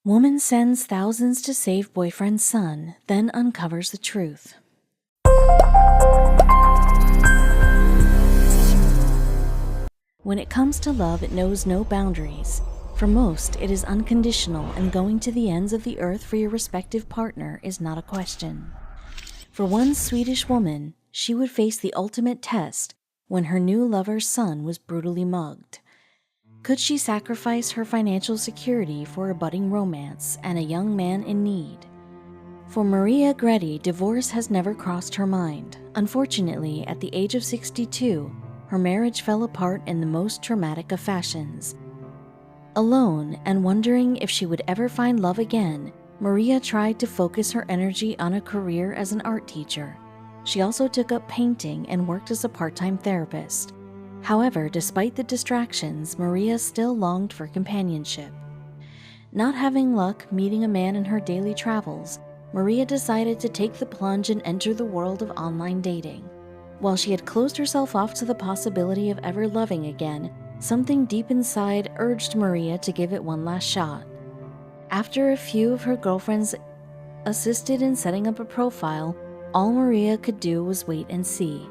Woman sends thousands to save boyfriend's son, then uncovers the truth. When it comes to love, it knows no boundaries. For most, it is unconditional, and going to the ends of the earth for your respective partner is not a question. For one Swedish woman, she would face the ultimate test when her new lover's son was brutally mugged. Could she sacrifice her financial security for a budding romance and a young man in need? For Maria Gretti, divorce has never crossed her mind. Unfortunately, at the age of 62, her marriage fell apart in the most traumatic of fashions. Alone and wondering if she would ever find love again, Maria tried to focus her energy on a career as an art teacher. She also took up painting and worked as a part-time therapist. However, despite the distractions, Maria still longed for companionship. Not having luck meeting a man in her daily travels, Maria decided to take the plunge and enter the world of online dating. While she had closed herself off to the possibility of ever loving again, something deep inside urged Maria to give it one last shot. After a few of her girlfriends assisted in setting up a profile, all Maria could do was wait and see.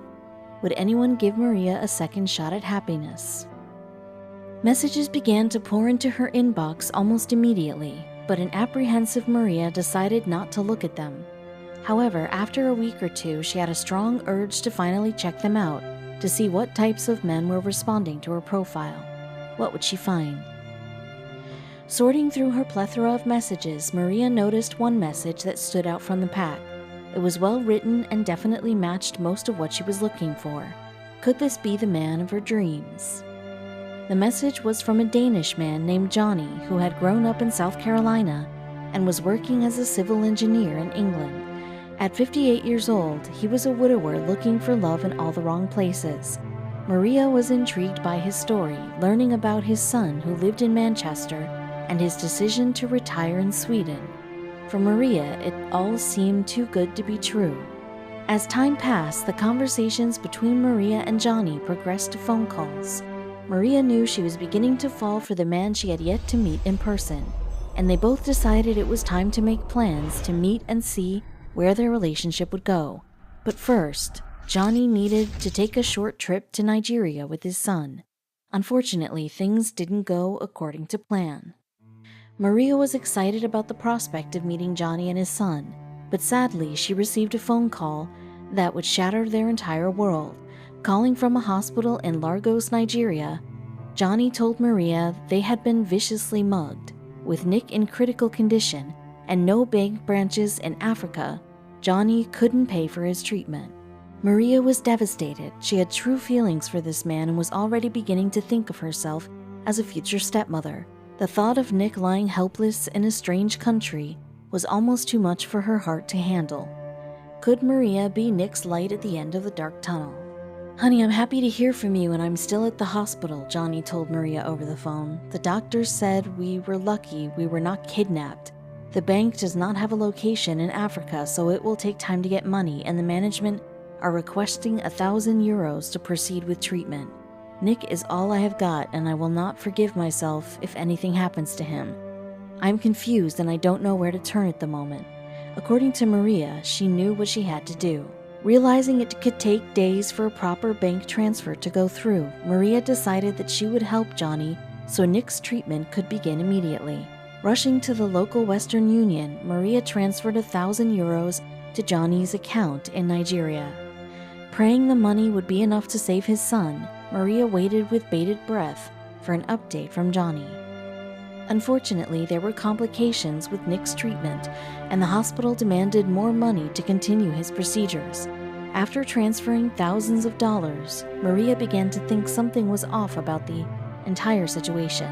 Would anyone give Maria a second shot at happiness? Messages began to pour into her inbox almost immediately, but an apprehensive Maria decided not to look at them. However, after a week or two, she had a strong urge to finally check them out to see what types of men were responding to her profile. What would she find? Sorting through her plethora of messages, Maria noticed one message that stood out from the pack. It was well written and definitely matched most of what she was looking for. Could this be the man of her dreams? The message was from a Danish man named Johnny who had grown up in South Carolina and was working as a civil engineer in England. At 58 years old, he was a widower looking for love in all the wrong places. Maria was intrigued by his story, learning about his son who lived in Manchester and his decision to retire in Sweden. For Maria, it all seemed too good to be true. As time passed, the conversations between Maria and Johnny progressed to phone calls. Maria knew she was beginning to fall for the man she had yet to meet in person, and they both decided it was time to make plans to meet and see where their relationship would go. But first, Johnny needed to take a short trip to Nigeria with his son. Unfortunately, things didn't go according to plan. Maria was excited about the prospect of meeting Johnny and his son, but sadly she received a phone call that would shatter their entire world. Calling from a hospital in Lagos, Nigeria, Johnny told Maria they had been viciously mugged. With Nick in critical condition and no bank branches in Africa, Johnny couldn't pay for his treatment. Maria was devastated. She had true feelings for this man and was already beginning to think of herself as a future stepmother. The thought of Nick lying helpless in a strange country was almost too much for her heart to handle. Could Maria be Nick's light at the end of the dark tunnel? "Honey, I'm happy to hear from you and I'm still at the hospital," Johnny told Maria over the phone. "The doctors said we were lucky we were not kidnapped. The bank does not have a location in Africa, so it will take time to get money, and the management are requesting €1,000 to proceed with treatment. Nick is all I have got, and I will not forgive myself if anything happens to him. I'm confused and I don't know where to turn at the moment." According to Maria, she knew what she had to do. Realizing it could take days for a proper bank transfer to go through, Maria decided that she would help Johnny so Nick's treatment could begin immediately. Rushing to the local Western Union, Maria transferred €1,000 to Johnny's account in Nigeria. Praying the money would be enough to save his son, Maria waited with bated breath for an update from Johnny. Unfortunately, there were complications with Nick's treatment, and the hospital demanded more money to continue his procedures. After transferring thousands of dollars, Maria began to think something was off about the entire situation.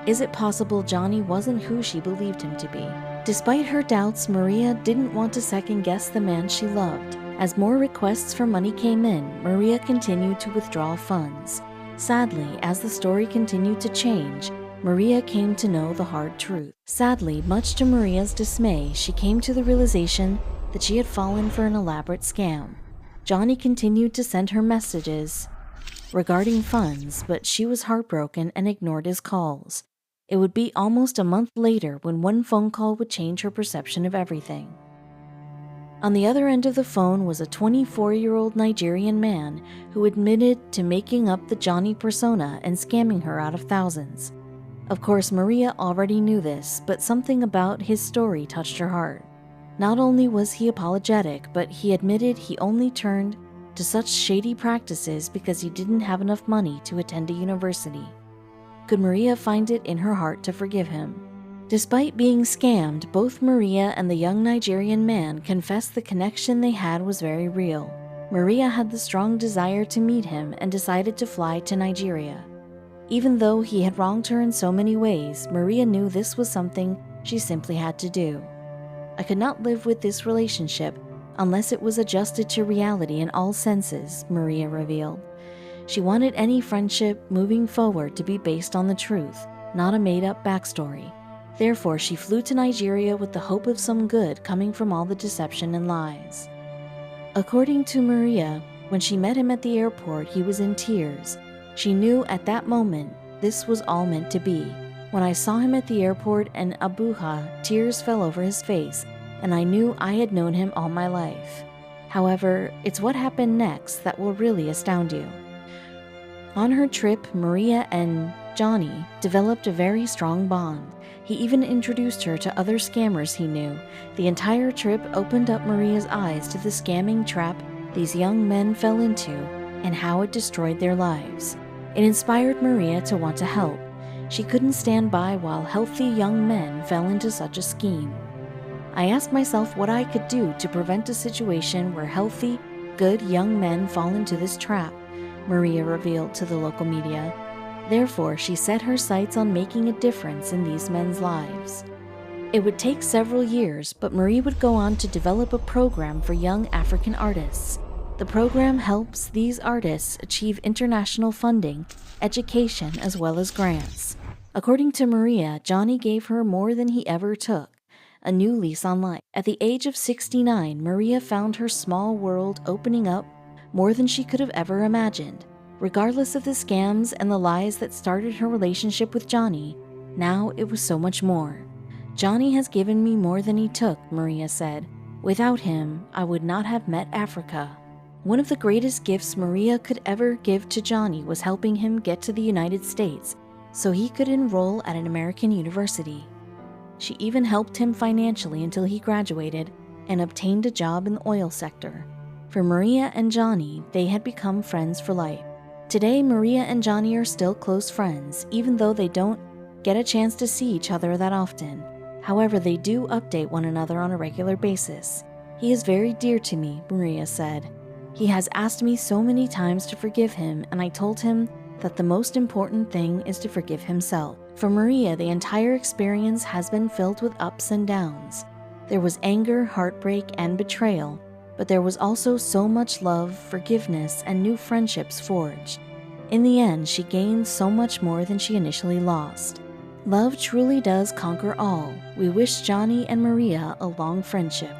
Is it possible Johnny wasn't who she believed him to be? Despite her doubts, Maria didn't want to second-guess the man she loved. As more requests for money came in, Maria continued to withdraw funds. Sadly, as the story continued to change, Maria came to know the hard truth. Sadly, much to Maria's dismay, she came to the realization that she had fallen for an elaborate scam. Johnny continued to send her messages regarding funds, but she was heartbroken and ignored his calls. It would be almost a month later when one phone call would change her perception of everything. On the other end of the phone was a 24-year-old Nigerian man who admitted to making up the Johnny persona and scamming her out of thousands. Of course, Maria already knew this, but something about his story touched her heart. Not only was he apologetic, but he admitted he only turned to such shady practices because he didn't have enough money to attend a university. Could Maria find it in her heart to forgive him? Despite being scammed, both Maria and the young Nigerian man confessed the connection they had was very real. Maria had the strong desire to meet him and decided to fly to Nigeria. Even though he had wronged her in so many ways, Maria knew this was something she simply had to do. I could not live with this relationship unless it was adjusted to reality in all senses, Maria revealed. She wanted any friendship moving forward to be based on the truth, not a made-up backstory. Therefore, she flew to Nigeria with the hope of some good coming from all the deception and lies. According to Maria, when she met him at the airport, he was in tears. She knew at that moment this was all meant to be. When I saw him at the airport in Abuja, tears fell over his face, and I knew I had known him all my life. However, it's what happened next that will really astound you. On her trip, Maria and Johnny developed a very strong bond. He even introduced her to other scammers he knew. The entire trip opened up Maria's eyes to the scamming trap these young men fell into and how it destroyed their lives. It inspired Maria to want to help. She couldn't stand by while healthy young men fell into such a scheme. I asked myself what I could do to prevent a situation where healthy, good young men fall into this trap, Maria revealed to the local media. Therefore, she set her sights on making a difference in these men's lives. It would take several years, but Marie would go on to develop a program for young African artists. The program helps these artists achieve international funding, education, as well as grants. According to Maria, Johnny gave her more than he ever took, a new lease on life. At the age of 69, Maria found her small world opening up more than she could have ever imagined. Regardless of the scams and the lies that started her relationship with Johnny, now it was so much more. Johnny has given me more than he took, Maria said. Without him, I would not have met Africa. One of the greatest gifts Maria could ever give to Johnny was helping him get to the United States so he could enroll at an American university. She even helped him financially until he graduated and obtained a job in the oil sector. For Maria and Johnny, they had become friends for life. Today, Maria and Johnny are still close friends, even though they don't get a chance to see each other that often. However, they do update one another on a regular basis. He is very dear to me, Maria said. He has asked me so many times to forgive him, and I told him that the most important thing is to forgive himself. For Maria, the entire experience has been filled with ups and downs. There was anger, heartbreak, and betrayal, but there was also so much love, forgiveness, and new friendships forged. In the end, she gained so much more than she initially lost. Love truly does conquer all. We wish Johnny and Maria a long friendship.